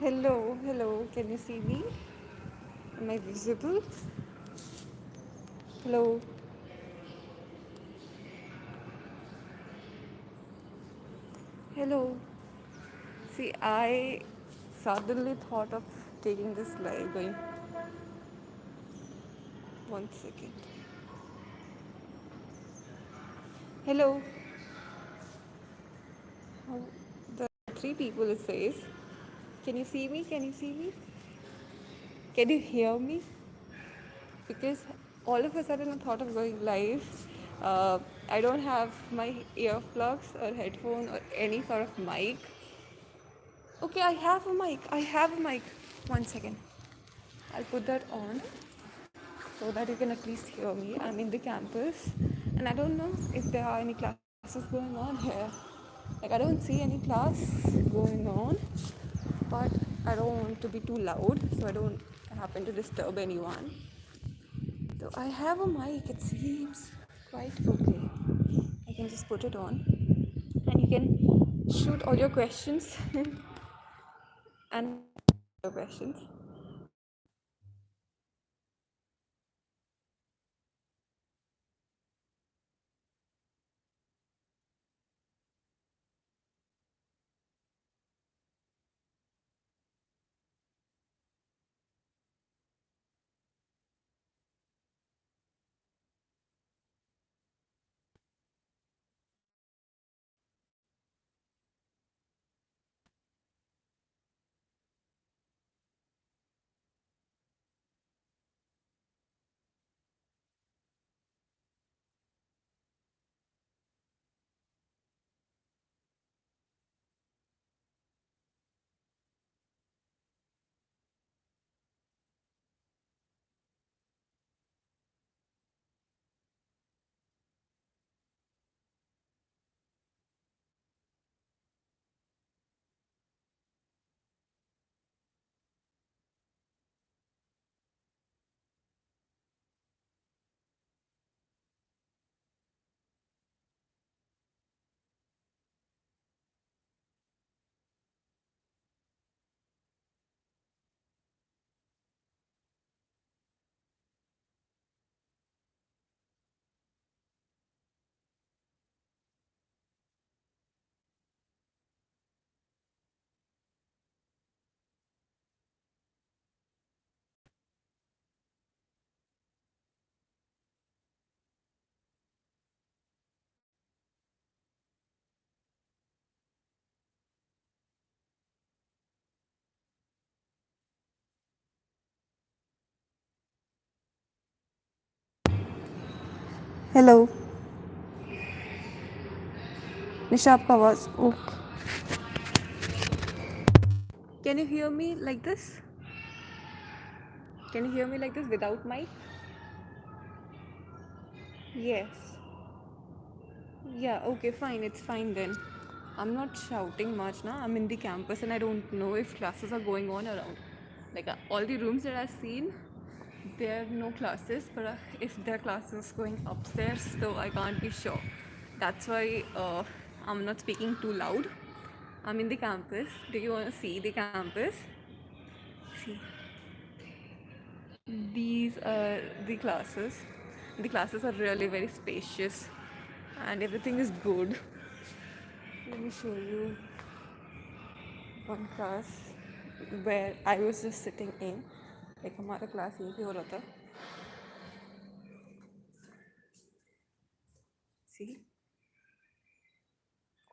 Hello, can you see me? Am I visible? Hello, hello. See, I suddenly thought of taking this live going. 1 second. Hello. How, the three people it says. Can you see me? Can you see me? Can you hear me? Because all of a sudden I thought of going live. I don't have my earplugs or headphone or any sort of mic. Okay, I have a mic. I have a mic. 1 second. I'll put that on so that you can at least hear me. I'm in the campus and I don't know if there are any classes going on here. Like, I don't see any class going on, but I don't want to be too loud so I don't happen to disturb anyone. So I have a mic, it seems quite okay. I can just put it on and you can shoot all your questions and your questions. Hello Nisha आपका आवाज़ Can you hear me like this? Can you hear me like this without mic? Yes. Yeah, okay, fine. It's fine then. I'm not shouting much now. I'm in the campus and I don't know if classes are going on around. Like, all the rooms that I've seen, there are no classes, but if there are classes going upstairs, so I can't be sure. That's why I'm not speaking too loud. I'm in the campus. Do you want to see the campus? See, these are the classes. The classes are really very spacious and everything is good. Let me show you one class where I was just sitting in. Like, हमारा class यहीं पे हो रहा था. See,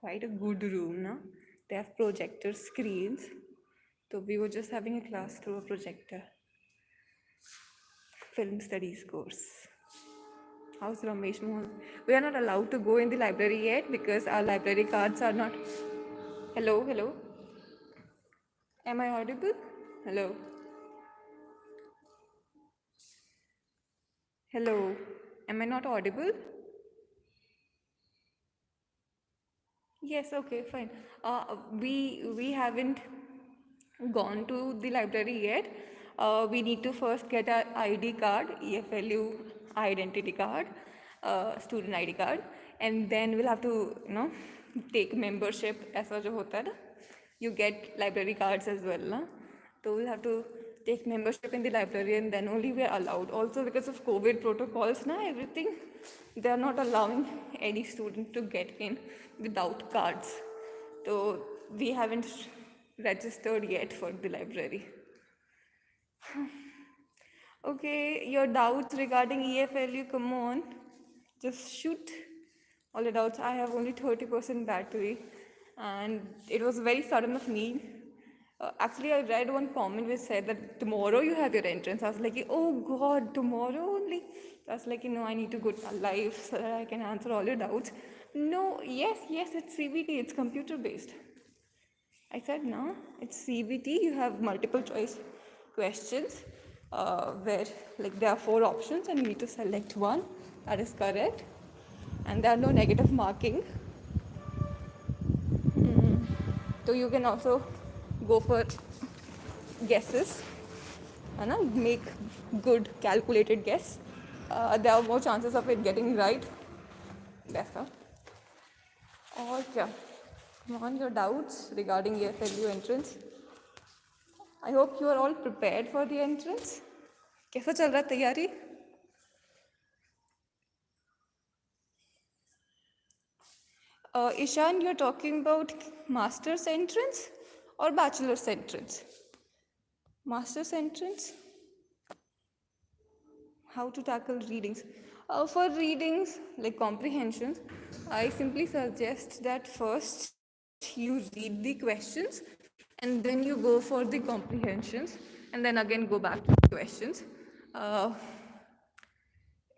quite a good room, na? They have projector screens. So we were just having a class through a projector. Film studies course. How's Ramesh Mohan? We are not allowed to go in the library yet because our library cards are not. Hello, hello. Am I audible? Hello. Hello. Am I not audible? Yes, okay, fine. We haven't gone to the library yet. We need to first get our ID card, EFLU identity card, student ID card, and then we'll have to, take membership. ऐसा जो होता है ना, you get library cards as well, ना? So we'll have to take membership in the library and then only we are allowed. Also because of COVID protocols now, everything, they are not allowing any student to get in without cards. So we haven't registered yet for the library. Okay, your doubts regarding EFLU, come on. Just shoot all the doubts. I have only 30% battery and it was very sudden of me. Actually, I read one comment which said that tomorrow you have your entrance. I was like, oh God, tomorrow only? I was like, I need to go live so that I can answer all your doubts. No, yes, it's CBT, it's computer based. I said, no, it's CBT. You have multiple choice questions where like there are 4 options and you need to select one that is correct. And there are no negative marking. So you can also go for guesses and make good calculated guess. There are more chances of it getting right. That's all. Or yeah, come on, your doubts regarding EFLU entrance. I hope you are all prepared for the entrance. कैसा चल रहा है तैयारी? Ishan, you're talking about master's entrance or bachelor's entrance? Master's entrance? How to tackle readings? For readings, like comprehensions, I simply suggest that first you read the questions and then you go for the comprehensions and then again go back to the questions.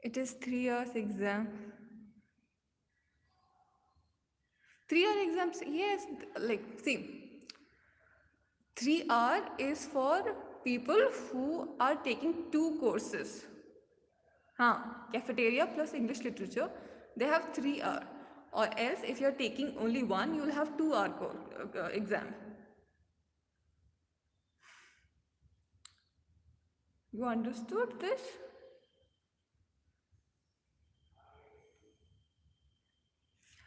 It is 3 hours exam. 3 hour exams, yes, like see, 3 hour is for people who are taking 2 courses. Cafeteria plus English literature, they have 3 hour. Or else if you're taking only one, you'll have 2 hour exam. You understood this?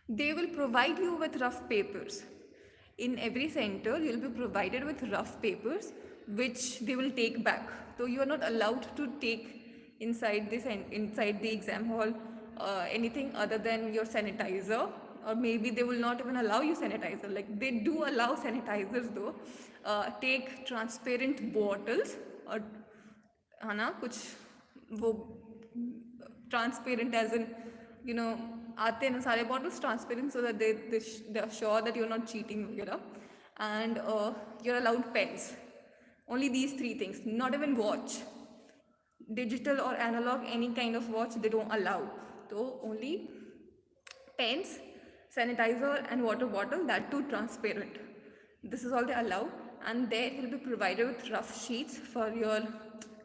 They will provide you with rough papers. In every center, you'll be provided with rough papers which they will take back. So you are not allowed to take inside the exam hall anything other than your sanitizer, or maybe they will not even allow you sanitizer. Like they do allow sanitizers though. Take transparent bottles और है ना कुछ वो transparent as in आते हैं ना सारे bottles transparent so that they are sure that you are not cheating वगैरह and you are allowed pens only these 3 things, not even watch, digital or analog, any kind of watch they don't allow. So only pens, sanitizer and water bottle, that too transparent. This is all they allow, and there you'll be provided with rough sheets for your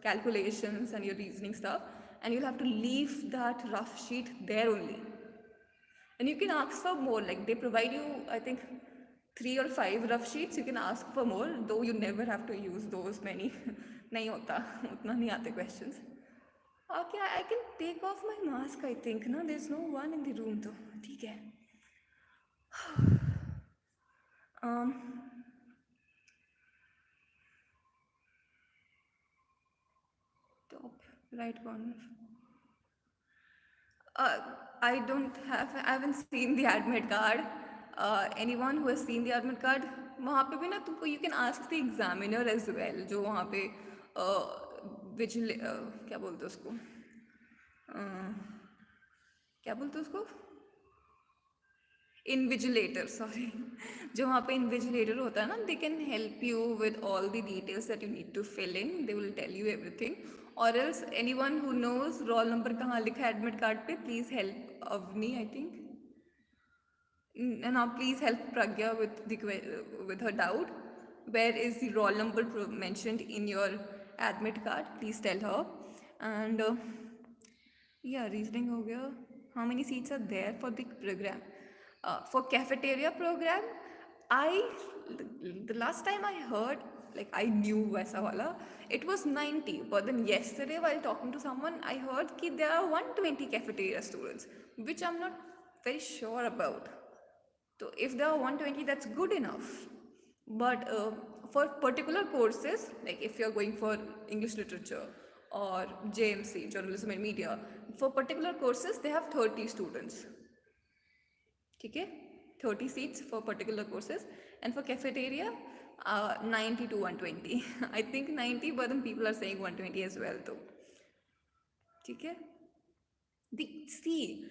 calculations and your reasoning stuff, and you'll have to leave that rough sheet there only. And you can ask for more, like they provide you, I think 3 or 5 rough sheets. You can ask for more, though you never have to use those many. नहीं होता उतना नहीं आते questions. Okay, I can take off my mask, I think. No, there's no one in the room though. ठीक है. Top right corner. I haven't seen the admit card. Anyone who has seen the admit card, वहाँ पे भी ना तुमको you can ask the examiner as well, जो वहाँ पे क्या बोलते उसको क्या बोलते उसको इनविजिलेटर सॉरी जो वहाँ पे इनविजिलेटर होता है ना, they can help you with all the details that you need to fill in. They will tell you everything. Or else anyone who knows roll number कहाँ लिखा है admit card पे, please help Avni, I think. And now please help Pragya with her doubt. Where is the roll number mentioned in your admit card? Please tell her. And yeah, reasoning हो गया. How many seats are there for the program? For cafeteria program, the last time I heard, like I knew वैसा वाला, it was 90. But then yesterday while talking to someone, I heard that there are 120 cafeteria students, which I'm not very sure about. So if there are 120, that's good enough. But for particular courses, like if you're going for English literature or JMC, journalism and media, for particular courses they have 30 students. Okay, 30 seats for particular courses, and for cafeteria 90 to 120. I think 90, but then people are saying 120 as well though. Okay, see,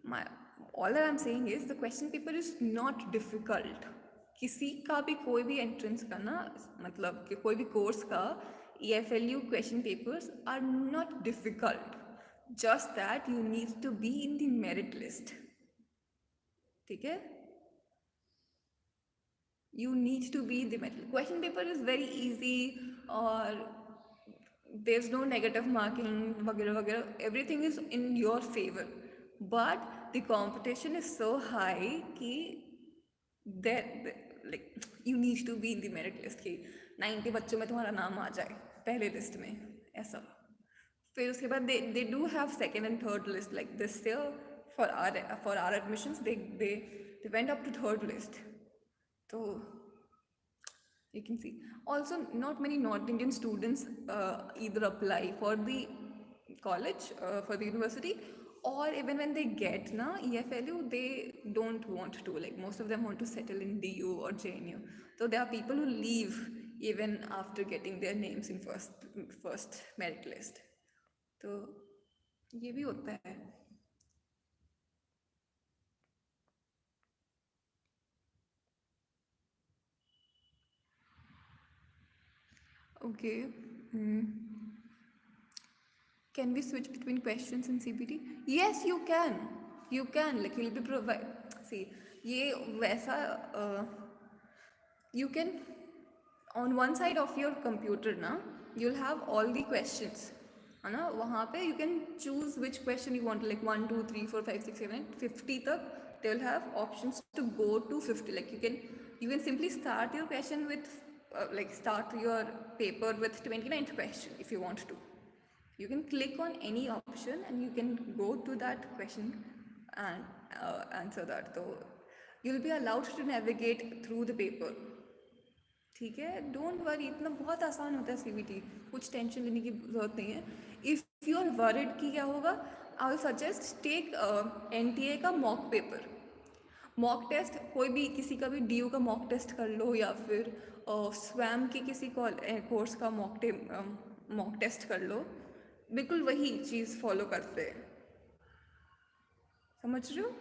my all that I'm saying is the question paper is not difficult. किसी का भी कोई भी entrance का ना, मतलब कि कोई भी कोर्स का EFLU question papers are not difficult, just that you need to be in the merit list. ठीक है, you need to be in the merit. Question paper is very easy, or there's no negative marking वगैरह वगैरह, everything is in your favor, but the competition is so high कि there, like you need to be in the merit list कि 90 बच्चों में तुम्हारा नाम आ जाए पहले लिस्ट में, ऐसा. फिर उसके बाद they do have second and third list, like this year for our admissions they went up to third list. So you can see also not many North Indian students either apply for the college, for the university, or even when they get na EFLU, they don't want to, like most of them want to settle in DU or JNU. So there are people who leave even after getting their names in first merit list. तो ये भी होता है. Okay. Can we switch between questions and CBT? Yes, you can. You can. Like you'll be provide. See, ये वैसा you can, on one side of your computer ना, you'll have all the questions. है ना, वहाँ पे you can choose which question you want, like 1 2 3 4 5 6 7 8 50 तक. They will have options to go to 50. Like you can simply start your question with like start your paper with 29th question if you want to. You can click on any option and you can go to that question and answer that. So you'll be allowed to navigate through the paper. ठीक है, don't worry, इतना बहुत आसान होता है CBT, कुछ tension लेने की जरूरत नहीं है. इफ़ यू आर वरिड कि क्या होगा, I will suggest take NTA का मॉक पेपर. मॉक टेस्ट कोई भी, किसी का भी DU का मॉक टेस्ट कर लो, या फिर स्वैम के किसी कोर्स का मॉक टेस्ट कर लो. बिल्कुल वही चीज़ फॉलो करते हैं, समझ रहे हो.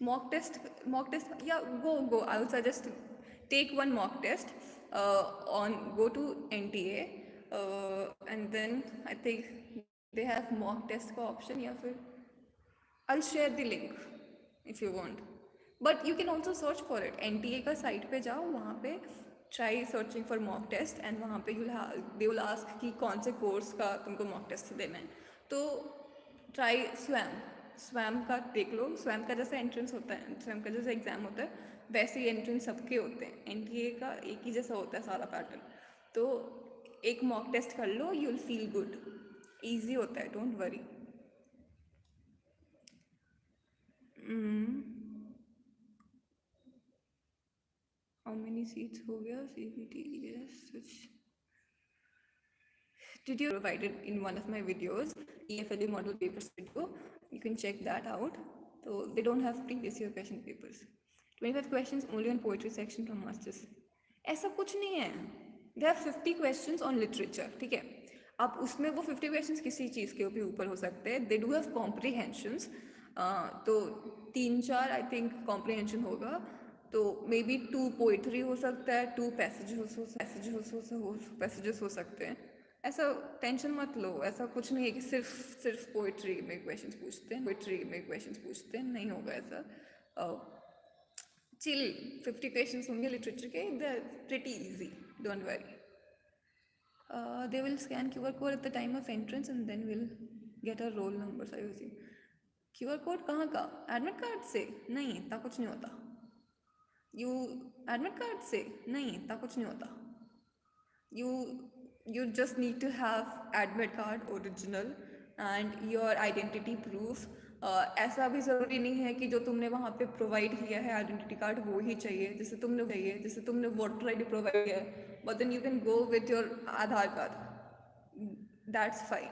मॉक टेस्ट या go I would suggest take one mock test go to NTA and then I think they have mock test का option, या फिर I'll share the link if you want, but you can also search for it. NTA का site पे जाओ, वहाँ पे try searching for mock test and वहाँ पे they will ask कि कौन से कोर्स का तुमको mock test देना है. तो try स्वैम का देख लो. स्वैम का जैसा एंट्रेंस होता है, स्वैम का जैसा एग्ज़ाम होता है, वैसे ही एंट्रेंस सबके होते हैं. NTA का एक ही जैसा होता है सारा पैटर्न. तो एक मॉक टेस्ट कर लो, you will feel good. Easy होता है, don't worry. How many seats हो गया CBT? Yes, which did you provided in one of my videos, EFLU model papers video. You can check that out. So they don't have previous year question papers. 25 questions only on poetry section from masters. ऐसा कुछ नहीं है. They have 50 questions on literature. ठीक है, अब उसमें वो 50 questions किसी चीज़ के ऊपर हो सकते हैं. They do have comprehensions. तो 3-4 आई थिंक कॉम्प्रिहेंशन होगा. तो मे बी 2 पोइट्री हो सकता है, 2 पैसेजेस हो सकते हैं. ऐसा टेंशन मत लो, ऐसा कुछ नहीं है कि सिर्फ पोइट्री में क्वेश्चंस पूछते हैं, नहीं होगा ऐसा. चिल, 50 क्वेश्चंस होंगे लिटरेचर के, they are pretty easy, don't worry. They will scan QR code at the time of entrance and then we'll get our roll numbers. I use QR code कहाँ का? Admit card से? नहीं, इतना कुछ नहीं होता. एडमिट कार्ड से? नहीं, इतना कुछ नहीं होता. You just need to have admit card original and your identity proof ऐसा भी ज़रूरी नहीं है कि जो तुमने वहाँ पे प्रोवाइड किया है आइडेंटिटी कार्ड वो ही चाहिए, जैसे तुमने वोटर आईडी प्रोवाइड किया है, but then you can go with your Aadhaar card, that's fine.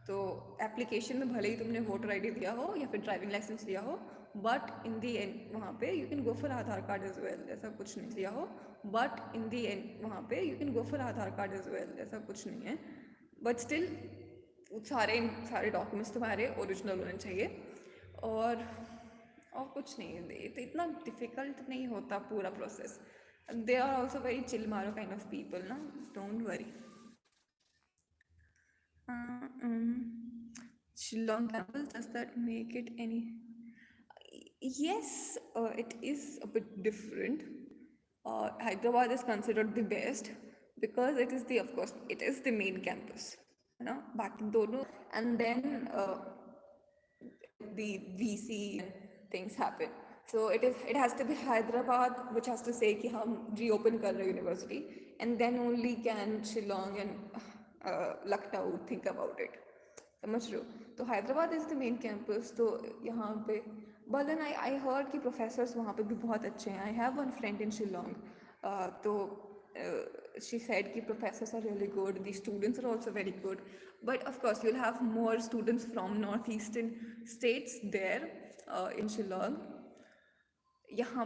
तो एप्लीकेशन में भले ही तुमने वोटर आईडी दिया हो या फिर ड्राइविंग लाइसेंस दिया हो, बट इन दी एंड वहाँ पे you can go for Aadhaar card as well, ऐसा कुछ नहीं दिया हो, बट इन दी एंड वहाँ पे you can go for Aadhaar card as well, ऐसा कुछ नहीं है। बट स्टिल सारे सारे डॉक्यूमेंट्स तुम्हारे ओरिजिनल होने चाहिए। और कुछ नहीं है, तो इतना डिफिकल्ट नहीं होता पूरा process. They are also very chill मारो काइंड ऑफ पीपल ना, don't worry. Shillong campus, does that make it any? Yes, it is a bit different. Hyderabad is considered the best because it is the, of course, it is the main campus. You know, back in Dono, and then the VC and things happen. So it has to be Hyderabad, which has to say कि हम reopen कर रहे university, and then only can Shillong and Lucknow think about it. समझ रहे हो? तो Hyderabad is the main campus, तो यहाँ पे बट देन आई हर्ड कि प्रोफेसर्स वहाँ पे भी बहुत अच्छे हैं। I have one friend in Shillong, तो she said कि professors are really good, the students are also very good, but of course you'll have more students from northeastern states there in Shillong. यहाँ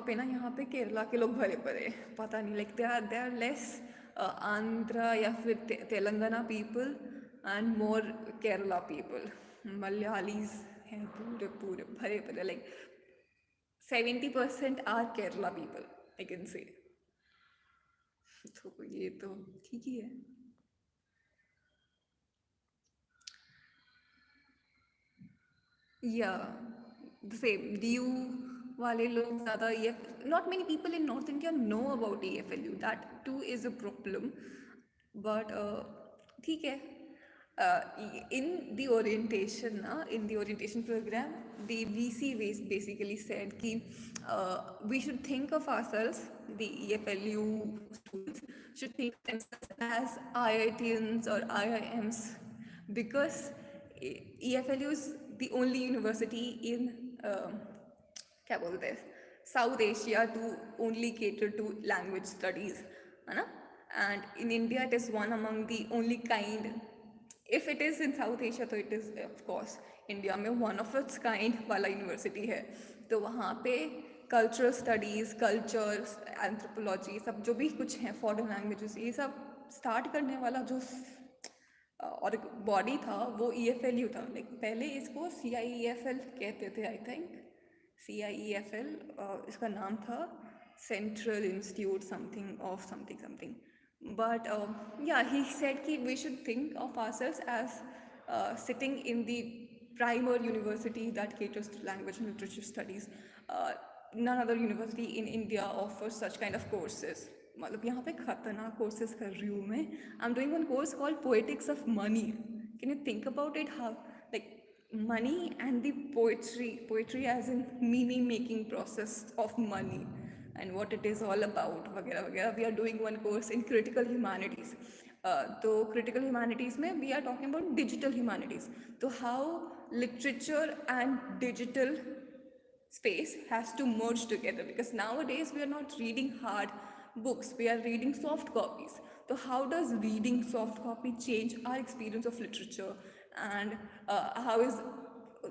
पे केरला के लोग भरे पड़े, पता नहीं, like they are less Andhra या फिर Telangana people and more Kerala people, Malayalis हैं पूरे पूरे भरे पड़े, like 70% are Kerala people I can say. तो ये तो ठीक ही है। या द सेम DU वाले लोग ज़्यादा ये, not many people in north India know about EFLU, that two is a problem, but ठीक है। In the orientation, in the orientation program, the VC basically said कि we should think of ourselves, the EFLU students should think of themselves as IITians or IIMs, because EFLU is the only university in क्या बोलते हैं South Asia to only cater to language studies, है ना? And in India it is one among the only kind, if it is in South Asia तो it is of course India में one of its kind वाला university है। तो वहाँ पे cultural studies, cultures, anthropology, सब जो भी कुछ हैं, फॉरेन लैंग्वेजेस, ये सब स्टार्ट करने वाला जो और बॉडी था वो EFLU था। लाइक पहले इसको CIEFL कहते थे, आई थिंक CIEFL इसका नाम था, central institute something of something something, but yeah, he said कि we should think of ourselves as sitting in the primer university that caters to language and literature studies. None other university in India offers such kind of courses. मतलब यहाँ पे खतरनाक courses कर रही हूँ मैं। I am doing one course called poetics of money. Can you think about it, how like money and the poetry as in meaning making process of money and what it is all about वगैरह वगैरह। We are doing one course in critical humanities, तो critical humanities में we are talking about digital humanities, तो how literature and digital space has to merge together, because nowadays we are not reading hard books, we are reading soft copies. So how does reading soft copy change our experience of literature, and how is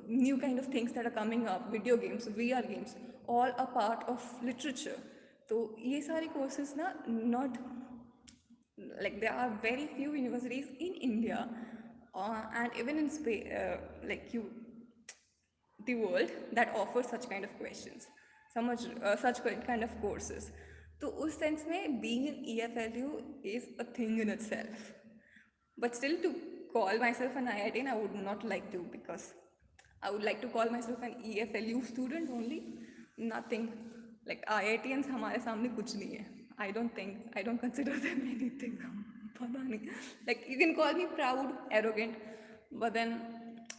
new kind of things that are coming up, video games, VR games, all a part of literature. So ये सारे courses ना, not like there are very few universities in India and even in like the world that offers such kind of questions, such kind of courses. तो उस sense में being in EFLU is a thing in itself. But still, to call myself an IITian, I would not like to, because I would like to call myself an EFLU student only. Nothing like IITians हमारे सामने कुछ नहीं है. I don't consider them anything. पता नहीं. Like you can call me proud, arrogant, but then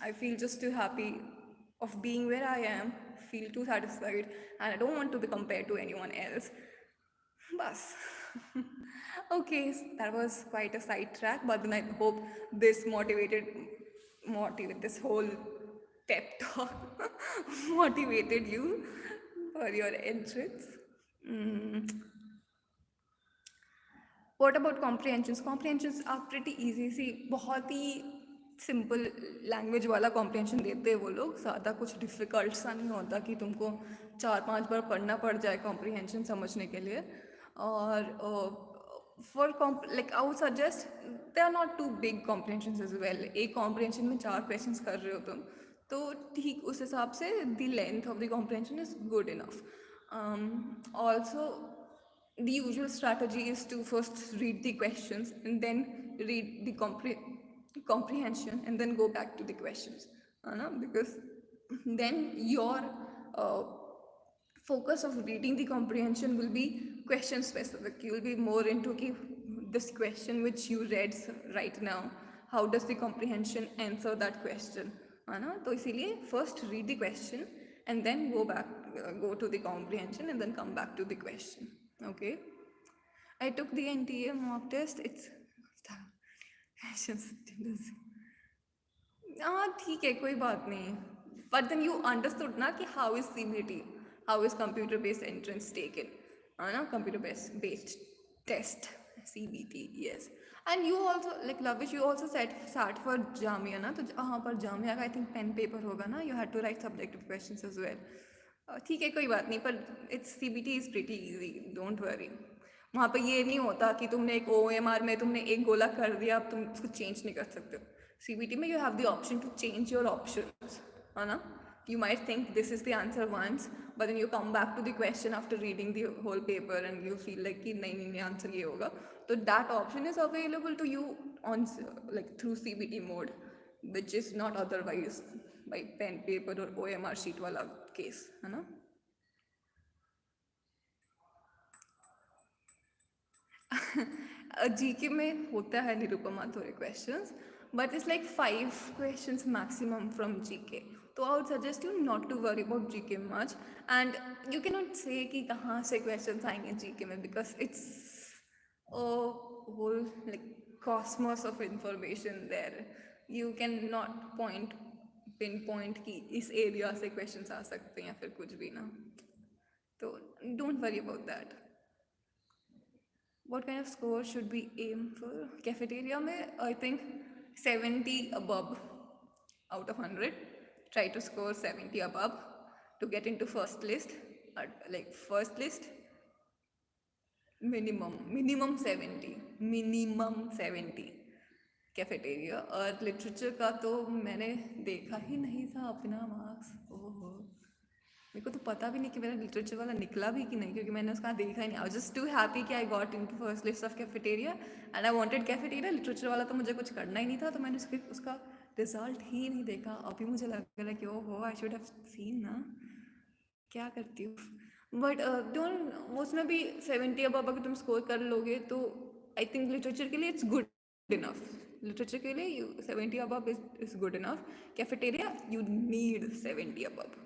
I feel just too happy of being where I am, feel too satisfied, and I don't want to be compared to anyone else. Bas. Okay, that was quite a sidetrack, but then I hope this motivate this whole pep talk motivated you for your entrance? Mm, What about comprehensions? Comprehensions are pretty easy. सी बहुत ही simple language वाला comprehension देते हैं वो लोग. ज़्यादा कुछ difficult सा नहीं होता कि तुमको 4-5 बार पढ़ना पड़ जाए कॉम्प्रहेंशन समझने के लिए. और for like I would suggest they are not too big comprehension as well. एक कॉम्प्रहेंशन में 4 क्वेश्चंस कर रहे हो तुम, तो ठीक उस हिसाब से the length of the comprehension is good enough. Also the usual strategy is to first read the questions and then read the comprehension and then go back to the questions. Because then your uh, focus of reading the comprehension will be question specific. You will be more into this question which you read right now. How does the comprehension answer that question? है ना. तो इसीलिए first read the question and then go to the comprehension and then come back to the question. Okay. I took the NTA mock test. It's हाँ ठीक है कोई बात नहीं. But then you understood ना कि how is CBT, how is computer based entrance taken, है ना, computer based test, CBT, yes. And you also like Lavish, you also sat for Jamia ना, तो हाँ पर Jamia का I think pen paper होगा ना, you had to write subjective questions as well. ठीक है कोई बात नहीं, पर it's CBT is pretty easy, don't worry. वहाँ पे ये नहीं होता कि तुमने एक OMR में तुमने एक गोला कर दिया, अब तुम उसको चेंज नहीं कर सकते हो. CBT में you have the option to change your options, है ना. You might think this is the answer once, but then you come back to the question after reading the whole paper and you feel like कि नहीं नहीं answer ये होगा. तो that option is available to you on like through CBT mode, which is not otherwise by pen paper or OMR sheet वाला case, है ना. GK में होता है निरुपमा थोड़े questions, but it's like 5 questions maximum from GK. तो I would suggest you not to worry about GK much. And you can not say कि कहाँ से क्वेश्चंस आएंगे जीके में, because it's whole like cosmos of information there. You can not pin point कि इस area से questions आ सकते हैं या फिर कुछ भी ना. तो don't worry about that. What kind of score should we aim for? Cafeteria में I think 70 above out of 100. Try to score 70 above to get into first list. Like first list, minimum 70. Cafeteria. और literature का तो मैंने देखा ही नहीं था अपना मार्क्स. ओहो, मेरे को तो पता भी नहीं कि मेरा लिटरेचर वाला निकला भी कि नहीं, क्योंकि मैंने उसका देखा ही नहीं. I was just too happy कि I got into first list of cafeteria and I wanted cafeteria. Literature वाला तो मुझे कुछ करना ही नहीं था, तो मैंने उसका रिजल्ट ही नहीं देखा. अभी मुझे लग रहा है कि ओहो आई शुड हैव सीन ना. क्या करती हूँ. बट डोंट, उसमें भी 70 अब अगर तुम स्कोर कर लोगे तो आई थिंक लिटरेचर के लिए इट्स गुड इनफ. लिटरेचर के लिए 70 above is good enough. Cafeteria, you need 70 above.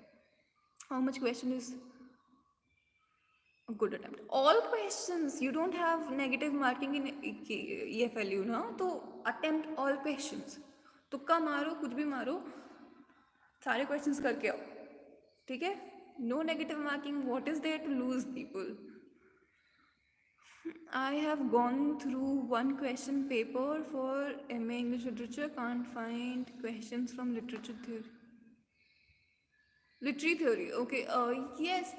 How much question is a good attempt? All questions. You don't have negative marking in EFLU ना, तो attempt all questions. तुक्का मारो, कुछ भी मारो, सारे questions करके आओ. ठीक है. No negative marking. What is there to lose, people? I have gone through one question paper for MA English Literature. Can't find questions from literature theory. Literary theory, okay. Yes,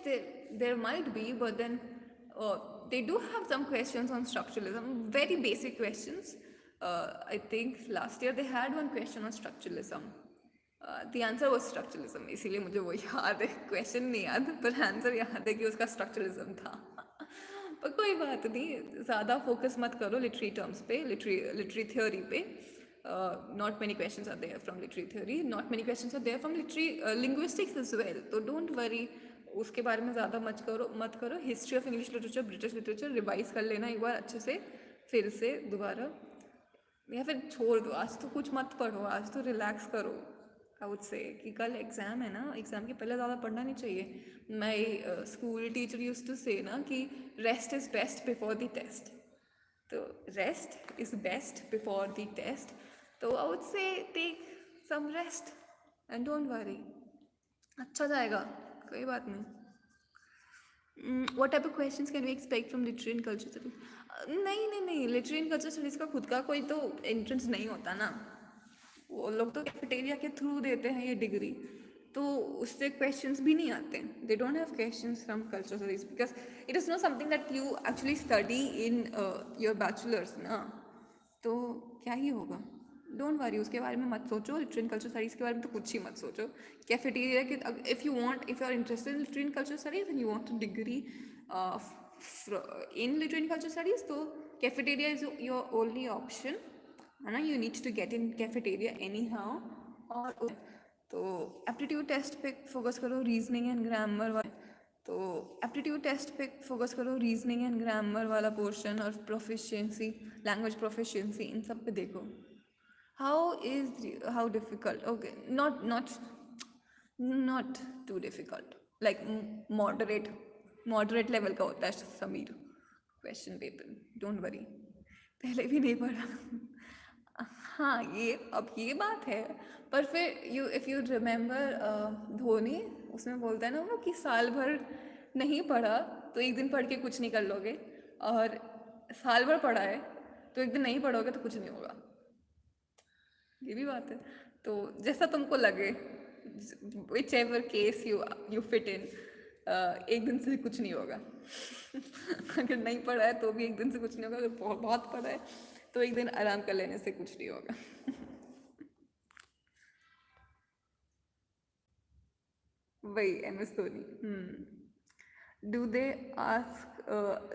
there might be, but then they do have some questions on structuralism, very basic questions. I think last year they had one question on structuralism. The answer was structuralism, इसीलिए मुझे वो याद है. Question नहीं याद, पर answer याद है कि उसका स्ट्रक्चरलिज्म था. पर कोई बात नहीं, ज़्यादा फोकस मत करो लिटरी टर्म्स पे, लिटरी थ्योरी पे. Not many questions are there from literary theory. Not many questions are there from literary linguistics as well. तो don't worry, उसके बारे में ज़्यादा मत करो. History of English literature, British literature revise कर लेना एक बार अच्छे से, फिर से दोबारा, या फिर छोड़ दो. आज तो कुछ मत पढ़ो, आज तो रिलैक्स करो. आई वुड से कि कल एग्ज़ाम है ना, एग्ज़ाम के पहले ज़्यादा पढ़ना नहीं चाहिए. My school teacher use to say ना कि rest is best before the test. तो rest is best before the test. तो I would say take some rest. And don't worry, अच्छा जाएगा, कोई बात नहीं. What type of questions can we expect from literary and culture studies? नहीं नहीं नहीं, लिटरेरी एंड कल्चर स्टडीज़ का खुद का कोई तो एंट्रेंस नहीं होता ना. वो लोग तो कैफेटेरिया के थ्रू देते हैं ये डिग्री, तो उससे क्वेश्चंस भी नहीं आते. They don't have questions from culture studies because it is not something that you actually study in your bachelors ना. तो क्या ही होगा, डोंट वरी, उसके बारे में मत सोचो. लिटरेरी एंड कल्चर स्टडीज़ के बारे में तो कुछ ही मत सोचो. कैफेटेरिया के, if you want, if you are interested in literary and culture studies and you want to degree in literary and culture studies, तो cafeteria is your only option, है ना. you need to get in cafeteria anyhow. और तो aptitude test पे focus करो, reasoning and grammar वाला. तो aptitude test पे फोकस करो, रीजनिंग एंड ग्रामर वाला पोर्शन, और प्रोफिशिएंसी, लैंग्वेज प्रोफिशिएंसी, इन सब पे देखो. How difficult, okay, not too difficult, like moderate level का होता है समीर क्वेश्चन पेपर, डोंट वरी. पहले भी नहीं पढ़ा. हाँ, ये अब ये बात है. पर फिर इफ़ यू रिमेंबर धोनी, उसमें बोलता है ना वो कि साल भर नहीं पढ़ा तो एक दिन पढ़ के कुछ नहीं कर लोगे, और साल भर पढ़ा है तो एक दिन नहीं पढ़ोगे तो कुछ नहीं होगा. ये भी बात है. तो जैसा तुमको लगे, which ever case you fit in, एक दिन से कुछ नहीं होगा. अगर नहीं पढ़ा है तो भी एक दिन से कुछ नहीं होगा. अगर बहुत बहुत पढ़ा है तो एक दिन आराम कर लेने से कुछ नहीं होगा. वही M S Dhoni. Do they ask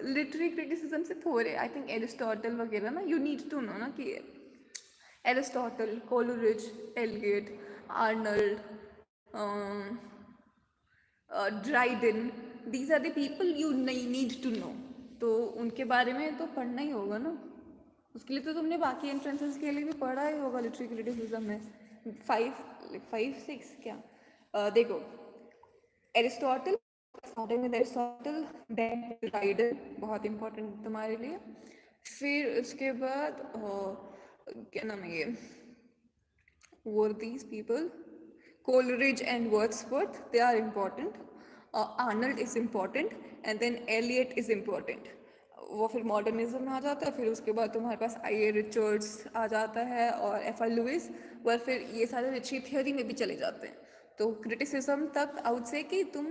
literary criticism से थोड़े, आई थिंक एरिस्टोटल वगैरह ना, यू नीड टू नो ना कि Aristotle, Coleridge, Eliot, Arnold, Dryden, these are the people you need to know. तो उनके बारे में तो पढ़ना ही होगा ना. उसके लिए तो तुमने बाकी एंट्रेंसेस के लिए भी पढ़ा ही होगा लिटरेरी क्रिटिसिज्म में. 5 6 क्या, देखो, Aristotle, starting with Aristotle, then Dryden, बहुत इंपॉर्टेंट तुम्हारे लिए. फिर उसके बाद क्या नाम है ये, were these people? Coleridge and Wordsworth, they are important. Arnold is important, and then Eliot is important. वो फिर मॉडर्निज्म में आ जाता है. फिर उसके बाद तुम्हारे पास आई ए रिचर्ड्स आ जाता है, और एफ एल लुइस, और फिर ये सारे रिची थियोरी में भी चले जाते हैं. तो क्रिटिसिज्म तक आउट से कि तुम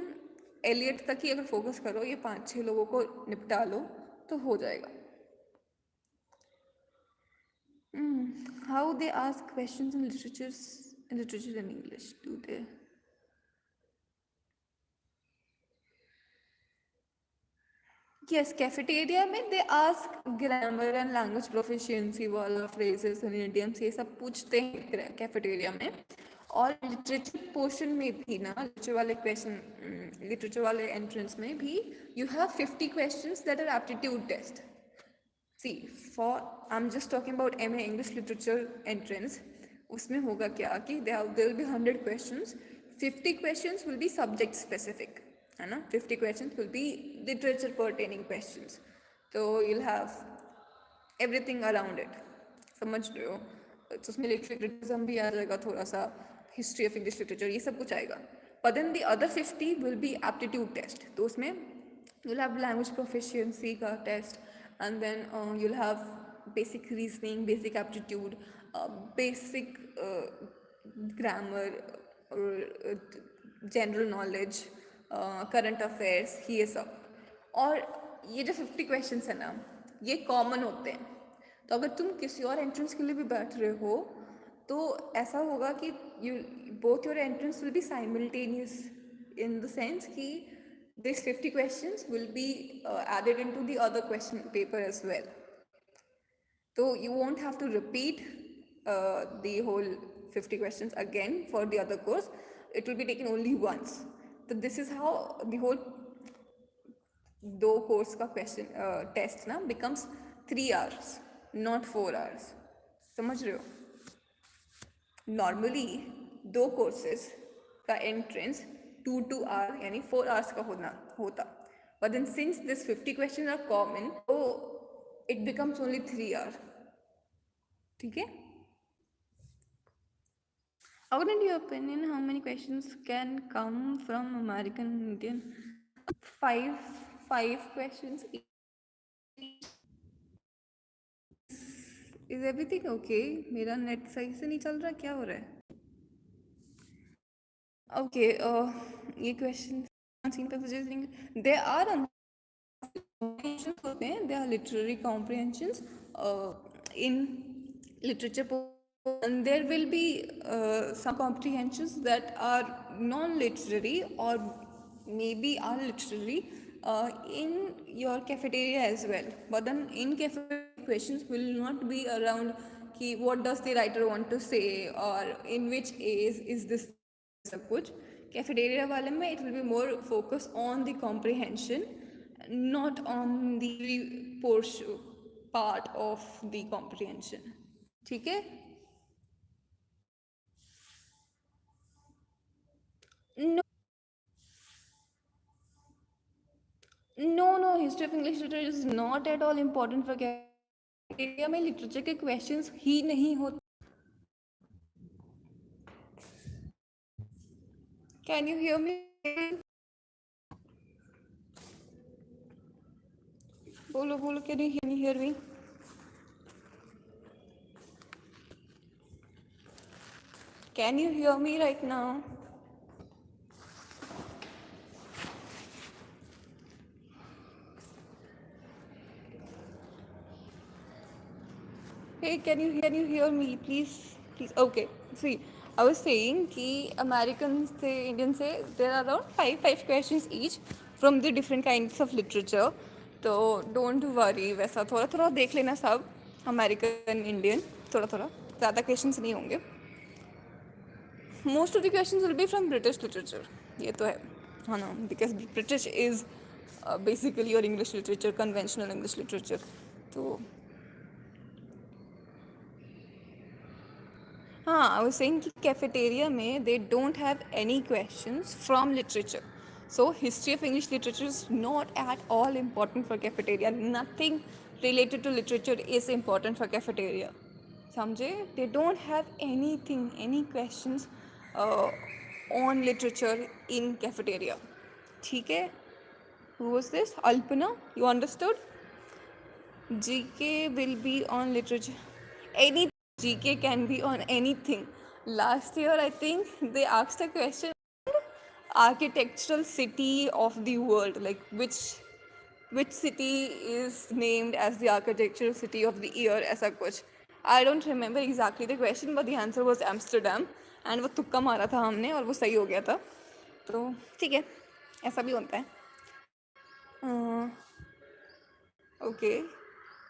एलियट तक ही अगर फोकस करो, ये 5 6 लोगों को निपटा लो तो हो जाएगा. How they ask questions in literature and English, do they? Yes, cafeteria में they ask grammar and language proficiency वाला phrases and idioms, ये सब पूछते हैं cafeteria में. और literature portion में भी ना, literature वाले entrance में भी you have 50 questions that are aptitude test. See, I'm just talking about MA English Literature entrance. उसमें होगा क्या कि there will be 100 questions. 50 questions will be subject specific, है ना. 50 questions will be literature pertaining questions. तो you'll have everything around it. समझ रहे हो. तो उसमें लिटरेरी क्रिटिसिज्म भी आ जाएगा, थोड़ा सा हिस्ट्री ऑफ इंग्लिश लिटरेचर, ये सब कुछ आएगा. But then the other 50 will be aptitude test. तो उसमें you'll have language proficiency का test, and then you'll have basic reasoning, basic aptitude, basic grammar, general knowledge, current affairs, ये सब. और ये जो 50 क्वेश्चंस है ना, ये कॉमन होते हैं. तो अगर तुम किसी और एंट्रेंस के लिए भी बैठ रहे हो तो ऐसा होगा कि you both your entrance will be simultaneous, in the sense कि this 50 questions will be added into the other question paper as well. So you won't have to repeat the whole 50 questions again for the other course. It will be taken only once. So this is how the whole 2 course का question test ना becomes 3 hours, not 4 hours. समझ रहे हो. Normally 2 courses का entrance 2 2 hour यानी 4 hours का होता. But then since this 50 questions are common, so it becomes only 3 hours. ठीक है. According to your opinion, how many questions can come from American Indian? Five, five questions is everything okay? मेरा net सही से नहीं चल रहा, क्या हो रहा है? Okay, ये question scene पे suggesting there are comprehensions होते हैं, there are literary comprehensions in literature, and there will be some comprehensions that are non-literary or maybe are literary in your cafeteria as well. But then in cafeteria questions will not be around कि what does the writer want to say or in which age is this सब कुछ. Cafeteria वाले में it will be more focus on the comprehension, not on the portion part of the comprehension. ठीक है? No, history of English literature is not at all important for cafeteria में literature के questions ही नहीं होते. Can you hear me? बोलो बोलो, can you hear me? Can you hear me right now? Hey, can you hear me, please? Please. Okay. See, I was saying कि Americans से Indians से there are around five questions each from the different kinds of literature. तो don't worry, वैसा थोड़ा थोड़ा देख लेना सब American Indian थोड़ा थोड़ा, ज़्यादा questions नहीं होंगे. Most of the questions will be from British literature. ये तो है, हाँ ना, because British is basically your English literature, conventional English literature. तो हाँ, I was saying कि cafeteria में they don't have any questions from literature. So history of English literature is not at all important for cafeteria. Nothing related to literature is important for cafeteria. समझे? They don't have anything, any questions uh, on literature in cafeteria. ठीक है? Who was this? Alpana? You understood? GK will be on literature. Any GK can be on anything. Last year, I think they asked a question: architectural city of the world, like which city is named as the architectural city of the year, ऐसा कुछ. I don't remember exactly the question, but the answer was Amsterdam. And वो तुक्का मारा था हमने और वो सही हो गया था. तो ठीक है, ऐसा भी होता है. Okay.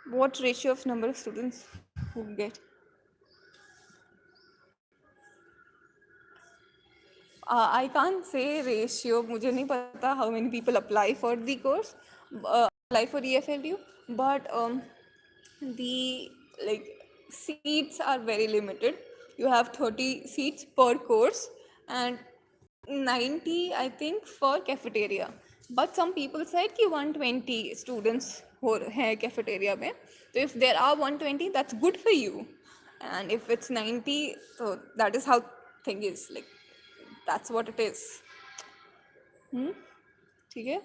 What ratio of number of students who get? I can't say ratio. मुझे नहीं पता how many people apply for the course, apply for EFLU, but the like seats are very limited. You have 30 seats per course and 90 I think for cafeteria. But some people said कि 120 students हो हैं cafeteria में. So if there are 120, that's good for you. And if it's 90, so that is how thing is, like that's what it is. ठीक है?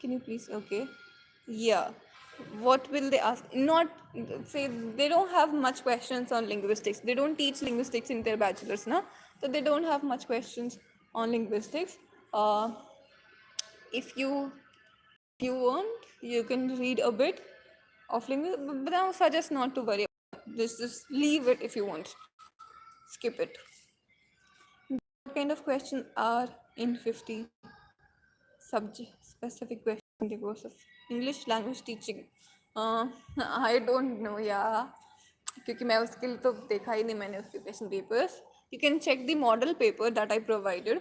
Can you please? Okay. Yeah. What will they ask? Not say they don't have much questions on linguistics. They don't teach linguistics in their bachelor's, na? So they don't have much questions on linguistics. Uh, if you want, you can read a bit of linguistics, but I suggest not to worry. Just leave it if you want. Skip it. What kind of questions are in 50? Subject specific question in the course of English language teaching. I don't know, yeah, क्योंकि मैं उसके लिए तो देखा ही नहीं मैंने उसके question papers. You can check the model paper that I provided.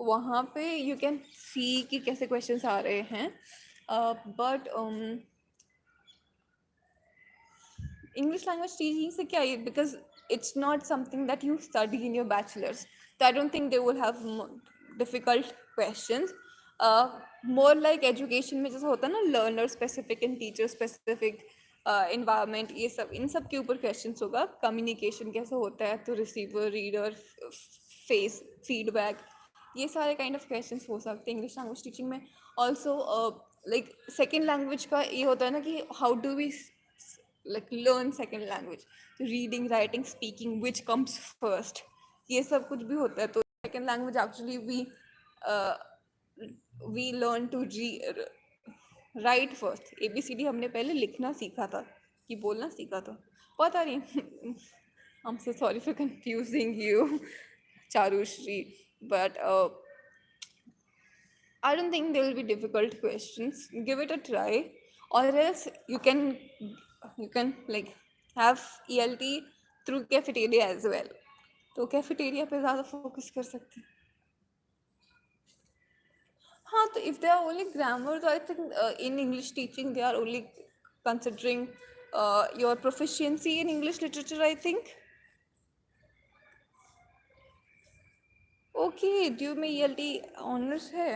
वहाँ पे यू कैन सी कि कैसे क्वेश्चंस आ रहे हैं. बट English language teaching से क्या है, because it's not something that you study in your bachelor's. So I don't think they will have difficult questions. More like education में जैसे होता है ना learner specific and teacher specific. Environment, ये सब इन सब के ऊपर क्वेश्चंस होगा. कम्युनिकेशन कैसे होता है, तो रिसीवर, रीडर, फेस, फीडबैक, ये सारे काइंड ऑफ क्वेश्चंस हो सकते हैं इंग्लिश लैंग्वेज टीचिंग में. ऑल्सो लाइक सेकेंड लैंग्वेज का ये होता है ना कि how do we like learn second language, reading, writing, speaking, which comes first, ये सब कुछ भी होता है. तो second language actually we learn to write first. ABCD हमने पहले लिखना सीखा था कि बोलना सीखा था, पता नहीं. I'm so sorry for confusing you, Charushri, but I don't think there will be difficult questions. Give it a try, or else you can like have ELT through cafeteria as well. तो cafeteria पे ज़्यादा focus कर सकते हैं. हाँ, तो if they are only grammar, so I think in English teaching they are only considering your proficiency in English literature, I think. Okay, due में ELT honours है,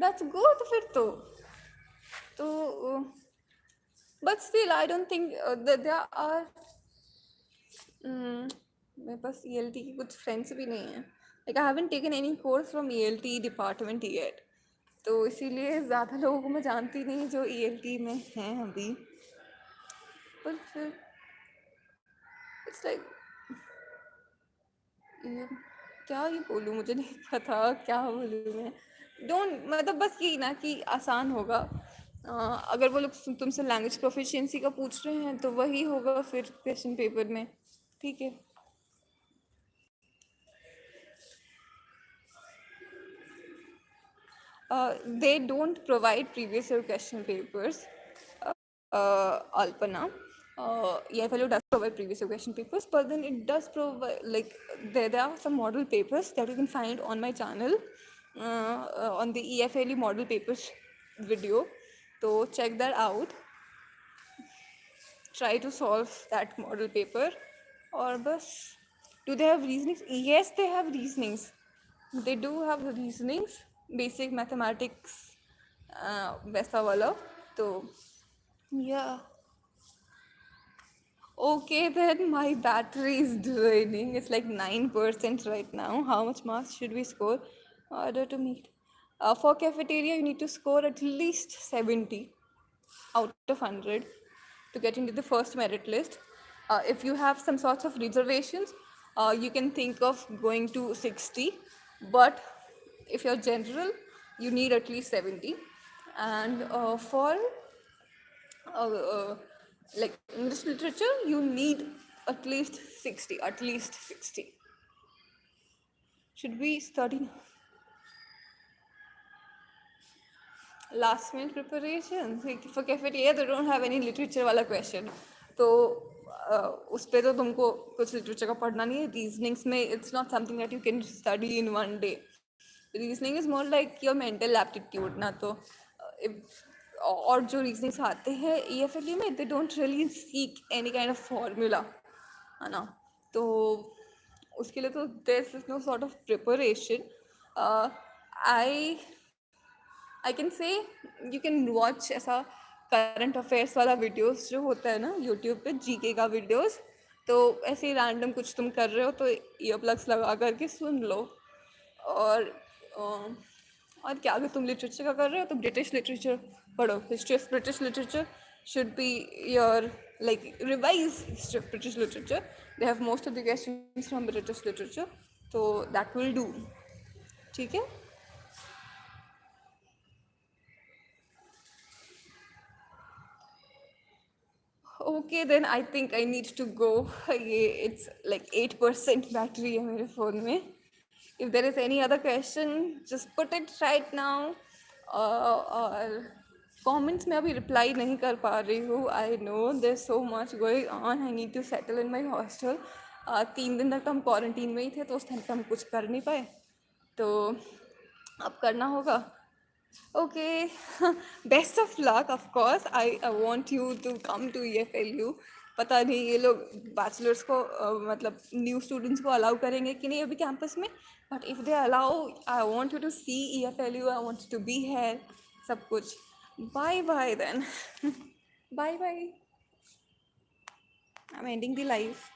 that's good फिर तो but still I don't think that there are मेरे पास ELT की कुछ friends भी नहीं है. Like I haven't taken any course from ELT department yet, तो इसीलिए ज़्यादा लोगों को मैं जानती नहीं जो ELT में हैं अभी. पर फिर इट्स लाइक ये क्या ही बोलूँ, मुझे नहीं पता क्या बोलूँ मैं. डोंट, मतलब बस यही ना कि आसान होगा. अगर वो लोग तुमसे लैंग्वेज प्रोफिशिएंसी का पूछ रहे हैं तो वही होगा फिर क्वेश्चन पेपर में. ठीक है. They don't provide previous year question papers, Alpana. EFLU does provide previous year question papers, but then it does provide, like, there are some model papers that you can find on my channel, on the EFLU model papers video. So check that out. Try to solve that model paper. Or bus. Do they have reasonings? Yes, they have reasonings. They do have reasonings, basic mathematics, वैसा वाला. तो yeah. Okay, then my battery is draining. It's like 9% right now. How much marks should we score in order to meet? For cafeteria, you need to score at least 70 out of 100 to get into the first merit list. If you have some sorts of reservations, you can think of going to 60. But if you're general, you need at least 70. And for like English literature, you need at least 60. At least 60. Should we study last minute preparation? For cafeteria, they don't have any literature वाला question. तो उस पे तो तुमको कुछ literature का पढ़ना नहीं है. Reasonings में it's not something that you can study in one day. Reasoning is more like your mental aptitude ना. तो और जो reasonings आते हैं EFLU में, they don't really seek any kind of formula, है ना. तो उसके लिए तो there is no sort of preparation. I can say you can watch ऐसा करंट अफेयर्स वाला वीडियोस जो होता है ना यूट्यूब पे, जीके का वीडियोस. तो ऐसे ही रैंडम कुछ तुम कर रहे हो तो ईयर प्लग्स लगा करके सुन लो. और और क्या, अगर तुम लिटरेचर का कर रहे हो तो ब्रिटिश लिटरेचर पढ़ो. History of British literature should be your, like, revise history of British literature. They have most of the questions from British literature, so that will do. ठीक है. Okay, then I think I need to go. It's like 8% battery है मेरे phone में. If there is any other question, just put it right now. और comments में अभी reply नहीं कर पा रही हूँ. I know there's so much going on. I need to settle in my hostel. 3 दिन तक तो हम क्वारंटीन में ही थे, तो उस टाइम पे हम कुछ कर नहीं पाए. तो अब करना होगा. Okay, best of luck, of course. I want you to come to EFLU. पता नहीं ये लोग बैचलर्स को मतलब न्यू स्टूडेंट्स को अलाउ करेंगे कि नहीं अभी कैंपस में. But if they allow, I want you to see EFLU. I want to be here. सब कुछ. Bye bye then. Bye bye. I'm ending the live.